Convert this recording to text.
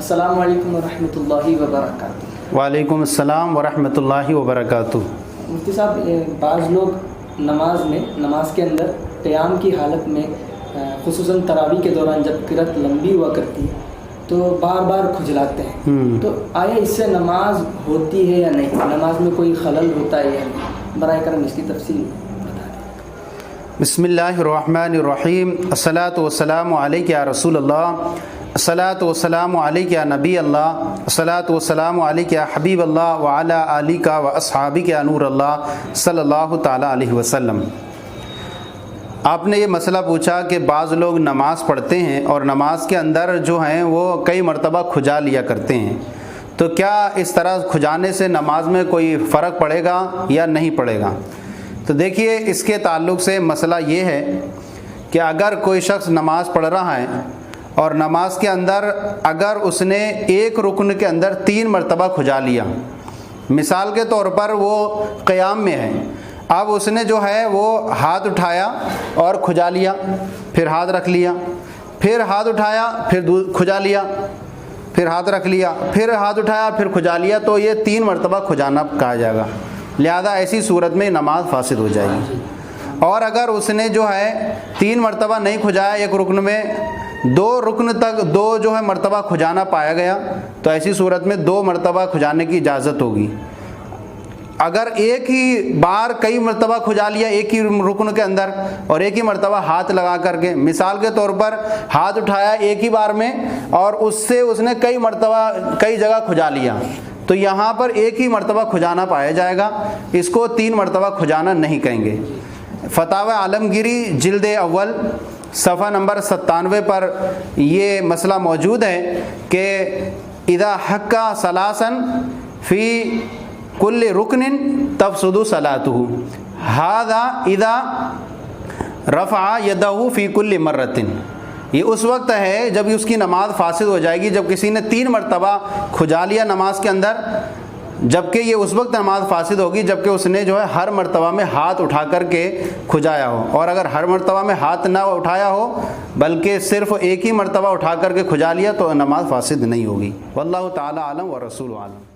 السلام علیکم ورحمۃ اللہ وبرکاتہ۔ وعلیکم السلام ورحمۃ اللہ وبرکاتہ۔ مفتی صاحب، بعض لوگ نماز کے اندر قیام کی حالت میں خصوصاً تراویح کے دوران جب قرأت لمبی ہوا کرتی ہے تو بار بار کھجلاتے ہیں، تو آیا اس سے نماز ہوتی ہے یا نہیں؟ نماز میں کوئی خلل ہوتا ہے یا نہیں؟ براہ کرم اس کی تفصیل بتا دیں۔ بسم اللہ الرحمن الرحیم۔ الصلاۃ والسلام علیک یا رسول اللہ، الصلاۃ والسلام علیک یا نبی اللہ، الصلاۃ والسلام علیک یا حبیب اللہ وعلی آلک و اصحابک یا نور اللہ صلی اللہ تعالیٰ علیہ وسلم۔ آپ نے یہ مسئلہ پوچھا کہ بعض لوگ نماز پڑھتے ہیں اور نماز کے اندر جو ہیں وہ کئی مرتبہ کھجا لیا کرتے ہیں، تو کیا اس طرح کھجانے سے نماز میں کوئی فرق پڑے گا یا نہیں پڑے گا؟ تو دیکھیے، اس کے تعلق سے مسئلہ یہ ہے کہ اگر کوئی شخص نماز پڑھ رہا ہے اور نماز کے اندر اگر اس نے ایک رکن کے اندر 3 مرتبہ کھجا لیا، مثال کے طور پر وہ قیام میں ہے، اب اس نے جو ہے وہ ہاتھ اٹھایا اور کھجا لیا، پھر ہاتھ رکھ لیا، پھر ہاتھ اٹھایا، پھر کھجا لیا، پھر ہاتھ رکھ لیا، پھر ہاتھ اٹھایا، پھر کھجا لیا، تو یہ 3 مرتبہ کھجانا کہا جائے گا، لہذا ایسی صورت میں نماز فاسد ہو جائے گی۔ اور اگر اس نے جو ہے 3 مرتبہ نہیں کھجایا، ایک رکن میں 2 رکن تک 2 جو ہے مرتبہ کھجانا پایا گیا، تو ایسی صورت میں 2 مرتبہ کھجانے کی اجازت ہوگی۔ اگر ایک ہی بار کئی مرتبہ کھجا لیا ایک ہی رکن کے اندر اور ایک ہی مرتبہ ہاتھ لگا کر کے، مثال کے طور پر ہاتھ اٹھایا ایک ہی بار میں اور اس سے اس نے کئی مرتبہ کئی جگہ کھجا لیا، تو یہاں پر ایک ہی مرتبہ کھجانا پایا جائے گا، اس کو 3 مرتبہ کھجانا نہیں کہیں گے۔ فتاوی عالمگیری جلد اول صفحہ نمبر 97 پر یہ مسئلہ موجود ہے کہ اذا حکا ثلاثا فی کل رکن تفسد صلاته ھذا اذا رفع یدہ فی کل مرۃ۔ یہ اس وقت ہے جب اس کی نماز فاسد ہو جائے گی جب کسی نے 3 مرتبہ کھجا لیا نماز کے اندر، جبکہ یہ اس وقت نماز فاسد ہوگی جبکہ اس نے جو ہے ہر مرتبہ میں ہاتھ اٹھا کر کے کھجایا ہو، اور اگر ہر مرتبہ میں ہاتھ نہ اٹھایا ہو بلکہ صرف ایک ہی مرتبہ اٹھا کر کے کھجا لیا تو نماز فاسد نہیں ہوگی۔ واللہ تعالی عالم و رسول عالم۔